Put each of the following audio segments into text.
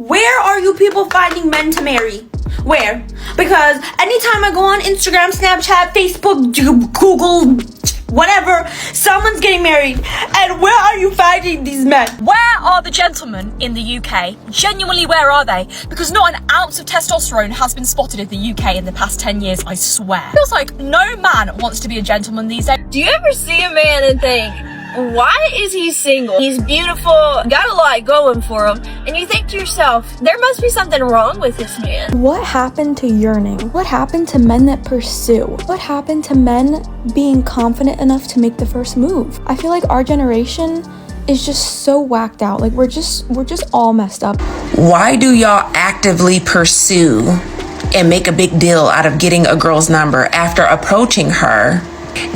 Where are you people finding men to marry? Where? Because anytime I go on Instagram, Snapchat, Facebook, Google, whatever, someone's getting married. And where are you finding these men? Where are the gentlemen in the UK? Genuinely, where are they? Because not an ounce of testosterone has been spotted in the UK in the past 10 years, I swear. Feels like no man wants to be a gentleman these days. Do you ever see a man and think, why is he single? He's beautiful, got a lot going for him, and you think to yourself, there must be something wrong with this man. What happened to yearning? What happened to men that pursue? What happened to men being confident enough to make the first move? I feel like our generation is just so whacked out. Like we're just all messed up. Why do y'all actively pursue and make a big deal out of getting a girl's number after approaching her?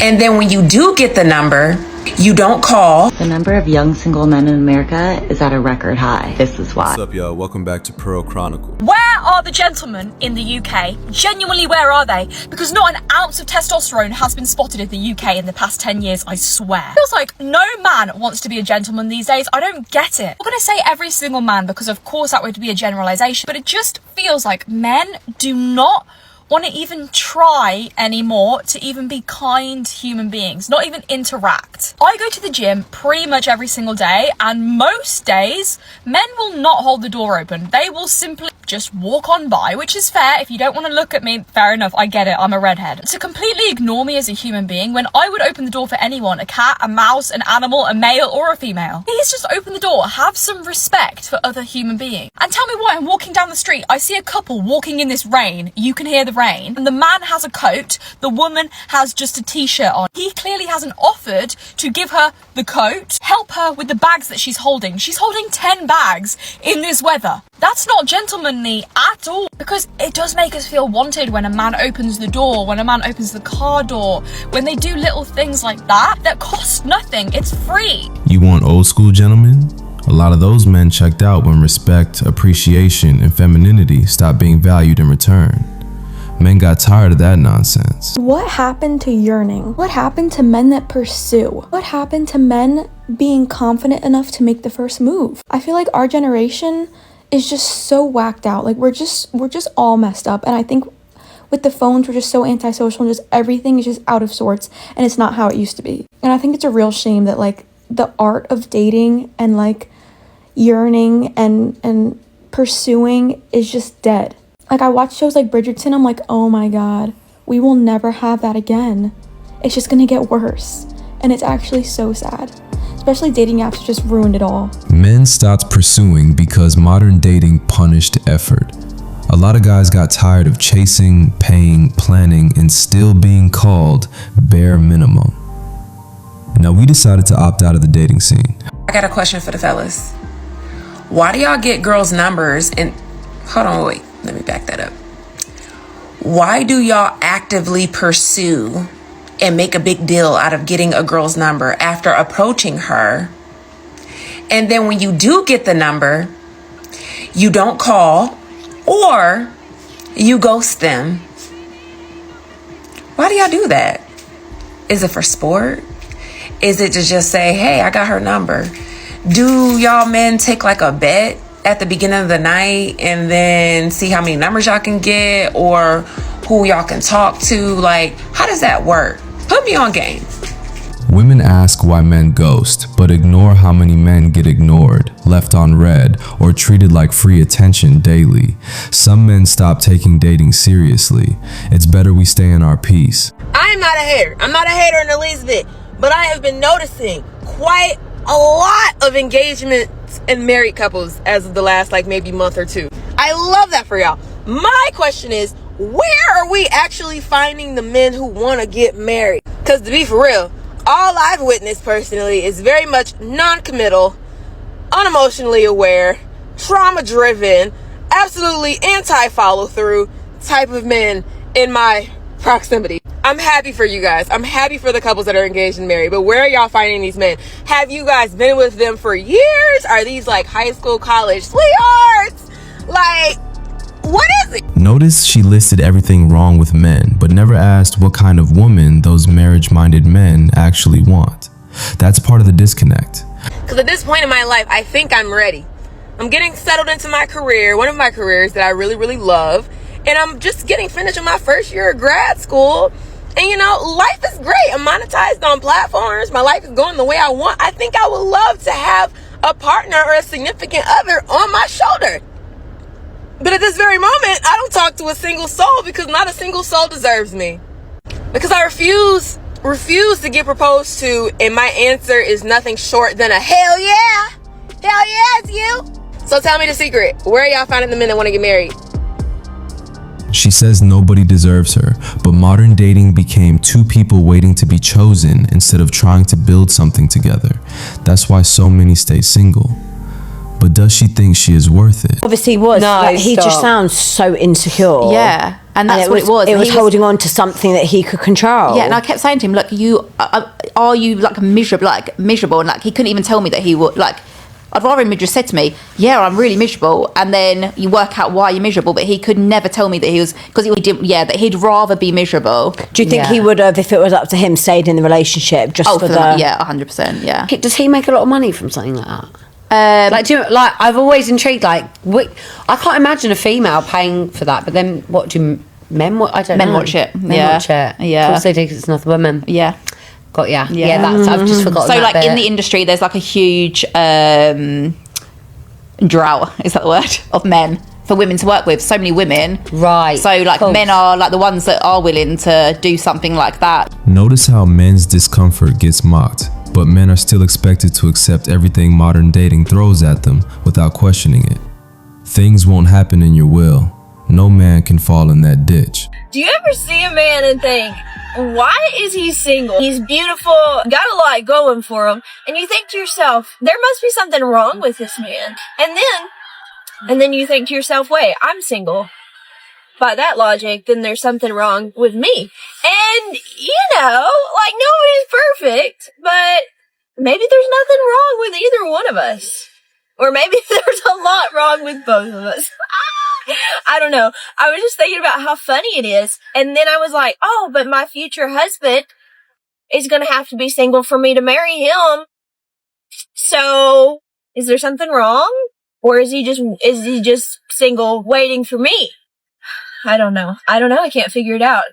And then when you do get the number, you don't call. The number of young single men in America is at a record high. This is why. What's up, y'all? Welcome back to Pearl Chronicle. Where are the gentlemen in the UK? Genuinely, where are they? Because not an ounce of testosterone has been spotted in the UK in the past 10 years, I swear. Feels like no man wants to be a gentleman these days. I don't get it. I'm gonna say every single man because of course that would be a generalization, but it just feels like men do not want to even try anymore to even be kind human beings, not even interact. I go to the gym pretty much every single day, and most days men will not hold the door open. They will simply just walk on by, which is fair. If you don't want to look at me, fair enough, I get it, I'm a redhead. To completely ignore me as a human being when I would open the door for anyone, a cat, a mouse, an animal, a male or a female. Please just open the door, have some respect for other human beings. And tell me why I'm walking down the street, I see a couple walking in this rain, you can hear the rain, and the man has a coat, the woman has just a t-shirt on. He clearly hasn't offered to give her the coat, help her with the bags that she's holding. She's holding 10 bags in this weather. That's not gentlemanly at all, because it does make us feel wanted when a man opens the door, when a man opens the car door, when they do little things like that cost nothing, it's free. You want old school gentlemen? A lot of those men checked out when respect, appreciation, and femininity stopped being valued in return. Men got tired of that nonsense. What happened to yearning? What happened to men that pursue? What happened to men being confident enough to make the first move? I feel like our generation is just so whacked out. Like we're just all messed up. And I think with the phones, we're just so antisocial and just everything is just out of sorts, and it's not how it used to be. And I think it's a real shame that like the art of dating and like yearning and pursuing is just dead. Like I watch shows like Bridgerton, I'm like, oh my god, we will never have that again. It's just gonna get worse. And it's actually so sad. Especially dating apps have just ruined it all. Men stopped pursuing because modern dating punished effort. A lot of guys got tired of chasing, paying, planning, and still being called bare minimum. Now we decided to opt out of the dating scene. I got a question for the fellas. Why do y'all get girls' numbers and... Hold on, wait. Let me back that up. Why do y'all actively pursue and make a big deal out of getting a girl's number after approaching her? And then when you do get the number, you don't call or you ghost them. Why do y'all do that? Is it for sport? Is it to just say, hey, I got her number? Do y'all men take like a bet at the beginning of the night and then see how many numbers y'all can get or who y'all can talk to? Like, how does that work? Put me on game. Women ask why men ghost, but ignore how many men get ignored, left on red, or treated like free attention daily. Some men stop taking dating seriously. It's better we stay in our peace. I'm not a hater. I'm not a hater in the least bit, but I have been noticing quite a lot of engagements and married couples as of the last like maybe month or two. I love that for y'all. My question is, where are we actually finding the men who want to get married? Because to be for real, all I've witnessed personally is very much non-committal, unemotionally aware, trauma-driven, absolutely anti-follow-through type of men in my proximity. I'm happy for you guys. I'm happy for the couples that are engaged and married, but where are y'all finding these men? Have you guys been with them for years? Are these like high school, college sweethearts? Like, what is it? Notice she listed everything wrong with men, but never asked what kind of woman those marriage-minded men actually want. That's part of the disconnect. Because at this point in my life, I think I'm ready. I'm getting settled into my career, one of my careers that I really, really love. And I'm just getting finished with my first year of grad school. And you know, life is great. I'm monetized on platforms. My life is going the way I want. I think I would love to have a partner or a significant other on my shoulder. But at this very moment, I don't talk to a single soul because not a single soul deserves me. Because I refuse to get proposed to, and my answer is nothing short than a hell yeah. Hell yeah, it's you. So tell me the secret. Where are y'all finding the men that want to get married? She says nobody deserves her, but modern dating became two people waiting to be chosen instead of trying to build something together. That's why so many stay single. But does she think she is worth it? Obviously he was. No, like, he stop. just sounds so insecure. Yeah, and that's what it was. It was He holding on to something that he could control. Yeah, and I kept saying to him, look, are you like miserable? And like he couldn't even tell me that he would like. I'd rather him had just said to me, yeah, I'm really miserable, and then you work out why you're miserable. But he could never tell me that he was, because he didn't. Yeah, that he'd rather be miserable. Do you think he would have, if it was up to him, stayed in the relationship just for the? Yeah, 100%. Yeah. Does he make a lot of money from something like that? I've always intrigued. I can't imagine a female paying for that. But then, what do men? I don't know. Men watch it. Men watch it. Yeah. Of course they do, 'cause it's not the women. Yeah. Got yeah. That's I've just forgotten. So that like bit. in the industry, there's like a huge drought. Is that the word? Of men for women to work with. So many women. Right. So like men are like the ones that are willing to do something like that. Notice how men's discomfort gets mocked, but men are still expected to accept everything modern dating throws at them without questioning it. Things won't happen in your will. No man can fall in that ditch. Do you ever see a man and think, why is he single? He's beautiful, got a lot going for him, and you think to yourself, there must be something wrong with this man. And then you think to yourself, wait, I'm single. By that logic, then there's something wrong with me. And, you know, like nobody's perfect, but maybe there's nothing wrong with either one of us. Or maybe there's a lot wrong with both of us. I don't know. I was just thinking about how funny it is. And then I was like, oh, but my future husband is going to have to be single for me to marry him. So is there something wrong? Or is he just single waiting for me? I don't know. I can't figure it out.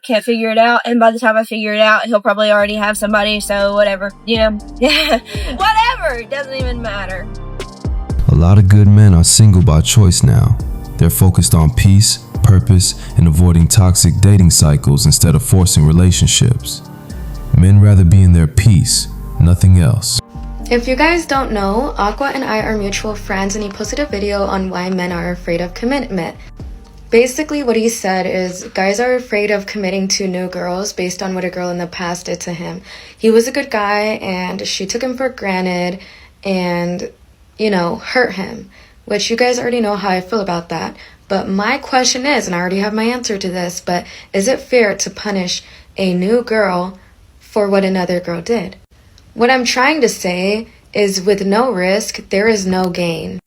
And by the time I figure it out, he'll probably already have somebody. So whatever. Yeah. Whatever. It doesn't even matter. A lot of good men are single by choice now. They're focused on peace, purpose, and avoiding toxic dating cycles instead of forcing relationships. Men rather be in their peace, nothing else. If you guys don't know, Aqua and I are mutual friends, and he posted a video on why men are afraid of commitment. Basically what he said is guys are afraid of committing to new girls based on what a girl in the past did to him. He was a good guy and she took him for granted and, hurt him. Which you guys already know how I feel about that. But my question is, and I already have my answer to this, but is it fair to punish a new girl for what another girl did? What I'm trying to say is with no risk, there is no gain.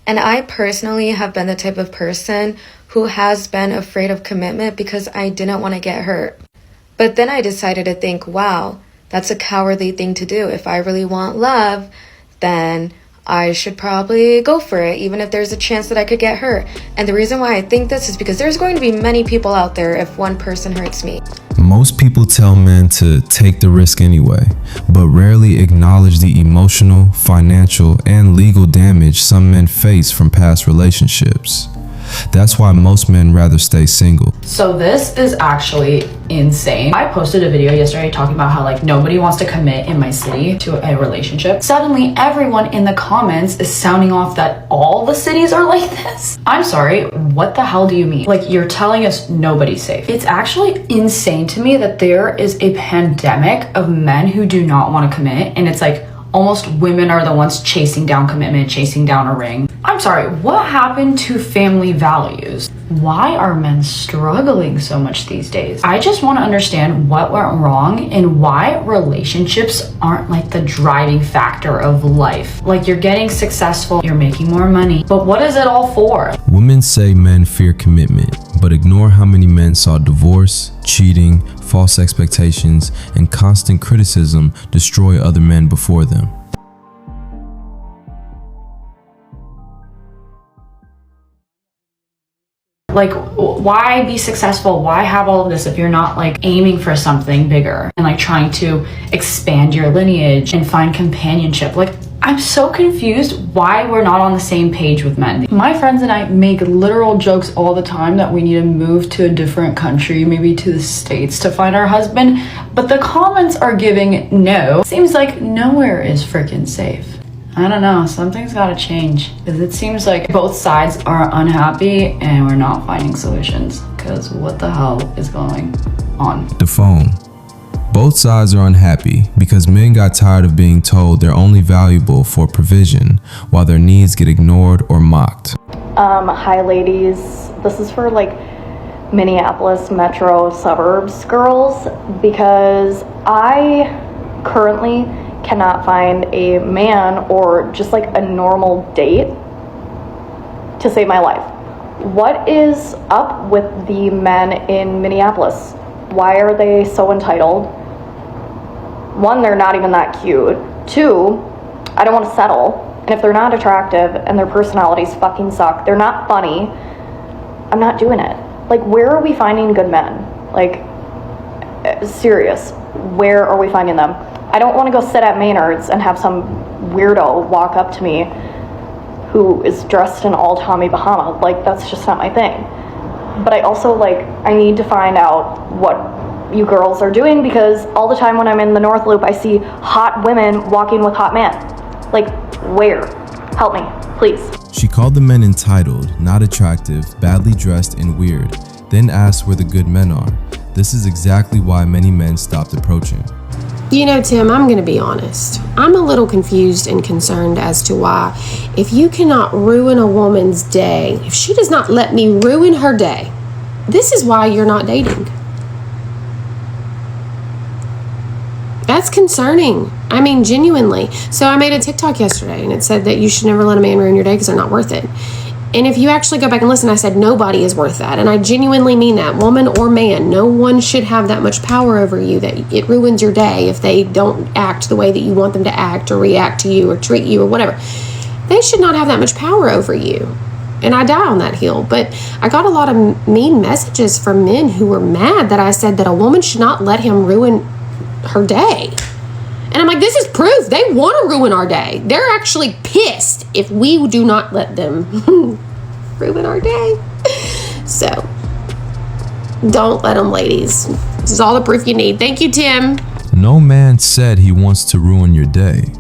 And I personally have been the type of person who has been afraid of commitment because I didn't want to get hurt. But then I decided to think, wow, that's a cowardly thing to do. If I really want love, then I should probably go for it, even if there's a chance that I could get hurt. And the reason why I think this is because there's going to be many people out there if one person hurts me. Most people tell men to take the risk anyway, but rarely acknowledge the emotional, financial, and legal damage some men face from past relationships. That's why most men rather stay single. So this is actually insane. I posted a video yesterday talking about how nobody wants to commit in my city to a relationship. Suddenly everyone in the comments is sounding off that all the cities are like this. I'm sorry, what the hell do you mean? You're telling us nobody's safe. It's actually insane to me that there is a pandemic of men who do not want to commit, and it's almost women are the ones chasing down commitment, chasing down a ring. I'm sorry, what happened to family values? Why are men struggling so much these days? I just want to understand what went wrong and why relationships aren't the driving factor of life. You're getting successful, you're making more money, but what is it all for? Women say men fear commitment, but ignore how many men saw divorce, cheating, false expectations, and constant criticism destroy other men before them. Like, why be successful? Why have all of this if you're not like aiming for something bigger and like trying to expand your lineage and find companionship? Like, I'm so confused why we're not on the same page with men. My friends and I make literal jokes all the time that we need to move to a different country, maybe to the States, to find our husband, but the comments are giving no. Seems like nowhere is freaking safe. I don't know, something's gotta change, because it seems like both sides are unhappy and we're not finding solutions, because what the hell is going on? The phone. Both sides are unhappy because men got tired of being told they're only valuable for provision while their needs get ignored or mocked. Hi ladies, this is for like Minneapolis metro suburbs girls, because I currently cannot find a man or just like a normal date to save my life. What is up with the men in Minneapolis? Why are they so entitled? One, they're not even that cute. Two, I don't want to settle. And if they're not attractive and their personalities fucking suck, they're not funny, I'm not doing it. Like, where are we finding good men? Like, serious, where are we finding them? I don't want to go sit at Maynard's and have some weirdo walk up to me who is dressed in all Tommy Bahama. Like, that's just not my thing. But I also, like, I need to find out what you girls are doing, because all the time when I'm in the North Loop, I see hot women walking with hot men. Like, where? Help me, please. She called the men entitled, not attractive, badly dressed, and weird, then asked where the good men are. This is exactly why many men stopped approaching. You know, Tim, I'm going to be honest. I'm a little confused and concerned as to why, if you cannot ruin a woman's day, if she does not let me ruin her day, this is why you're not dating. That's concerning. I mean, genuinely. So I made a TikTok yesterday and it said that you should never let a man ruin your day because they're not worth it. And if you actually go back and listen, I said nobody is worth that. And I genuinely mean that, woman or man. No one should have that much power over you that it ruins your day if they don't act the way that you want them to act or react to you or treat you or whatever. They should not have that much power over you. And I die on that hill. But I got a lot of mean messages from men who were mad that I said that a woman should not let him ruin her day. And I'm like, this is proof. They want to ruin our day. They're actually pissed if we do not let them ruin our day. So, don't let them, ladies. This is all the proof you need. Thank you, Tim. No man said he wants to ruin your day.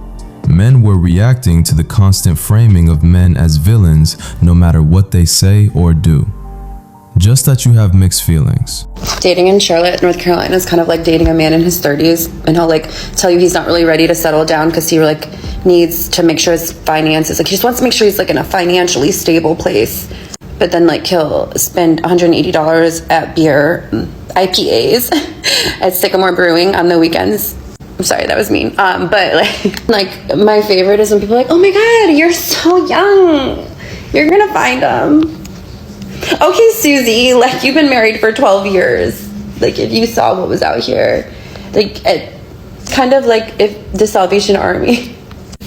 Men were reacting to the constant framing of men as villains no matter what they say or do. Just that you have mixed feelings. Dating in Charlotte, North Carolina is kind of like dating a man in his 30s, and he'll like tell you he's not really ready to settle down because he like needs to make sure his finances, like he just wants to make sure he's like in a financially stable place. But then like he'll spend $180 at beer, IPAs at Sycamore Brewing on the weekends. I'm sorry, that was mean. But like my favorite is when people are like, oh my God, you're so young. You're gonna find him. Okay, Susie, like you've been married for 12 years. Like if you saw what was out here, like it's kind of like if the Salvation Army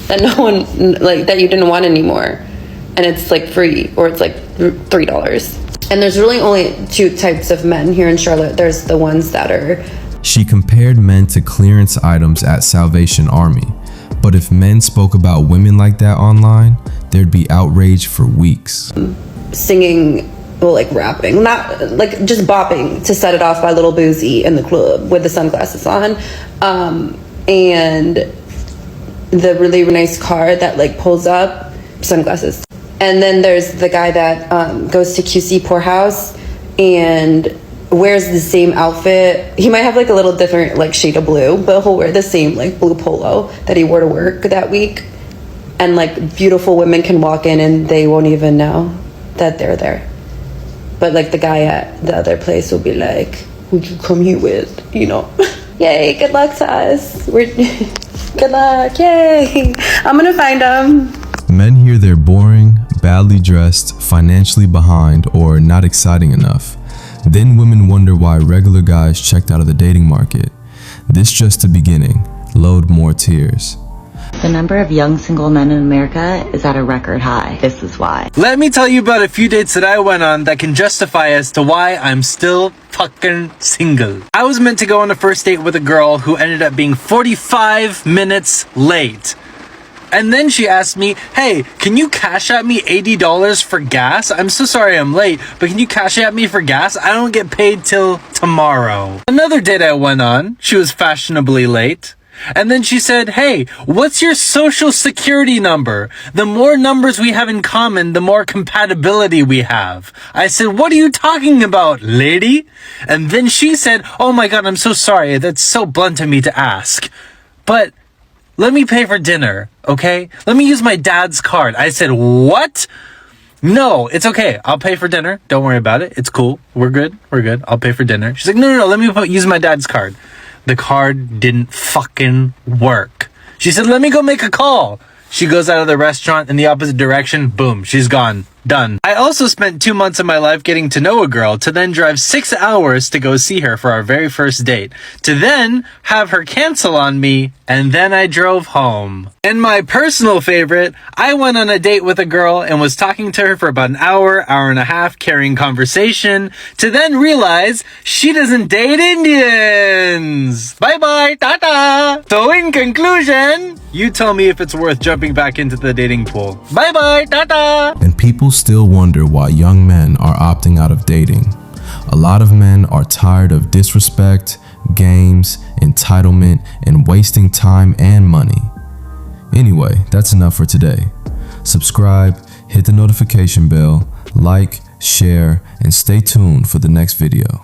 that no one, like that you didn't want anymore, and it's like free, or it's like $3. And there's really only two types of men here in Charlotte. There's the ones that are. She compared men to clearance items at Salvation Army. But if men spoke about women like that online, there'd be outrage for weeks. Singing, well, like rapping, not like just bopping to Set It Off by Little Boozy in the club with the sunglasses on, and the really nice car that like pulls up, sunglasses. And then there's the guy that goes to QC Poorhouse and wears the same outfit. He might have like a little different like shade of blue, but he'll wear the same like blue polo that he wore to work that week, and like beautiful women can walk in and they won't even know that they're there. But like the guy at the other place will be like, who'd you come here with, you know? Yay, good luck to us. Good luck, yay. I'm gonna find them. Men hear they're boring, badly dressed, financially behind, or not exciting enough. Then women wonder why regular guys checked out of the dating market. This just the beginning. Load more tears. The number of young single men in America is at a record high. This is why. Let me tell you about a few dates that I went on that can justify as to why I'm still fucking single. I was meant to go on a first date with a girl who ended up being 45 minutes late. And then she asked me, hey, can you cash at me $80 for gas? I'm so sorry I'm late, but can you cash at me for gas? I don't get paid till tomorrow. Another date I went on, she was fashionably late. And then she said, hey, what's your social security number? The more numbers we have in common, the more compatibility we have. I said, what are you talking about, lady? And then she said, oh my God, I'm so sorry. That's so blunt of me to ask. But let me pay for dinner, okay? Let me use my dad's card. I said, what? No, it's okay. I'll pay for dinner. Don't worry about it. It's cool. We're good. I'll pay for dinner. She's like, no, let me use my dad's card. The card didn't fucking work. She said, let me go make a call. She goes out of the restaurant in the opposite direction. Boom, she's gone. Done. I also spent 2 months of my life getting to know a girl to then drive 6 hours to go see her for our very first date, to then have her cancel on me, and then I drove home. And my personal favorite, I went on a date with a girl and was talking to her for about an hour and a half, carrying conversation, to then realize she doesn't date Indians. Bye-bye, tata. So in conclusion, you tell me if it's worth jumping back into the dating pool. Bye-bye, tata. And people still wonder why young men are opting out of dating. A lot of men are tired of disrespect, games, entitlement, and wasting time and money. Anyway, that's enough for today. Subscribe, hit the notification bell, like, share, and stay tuned for the next video.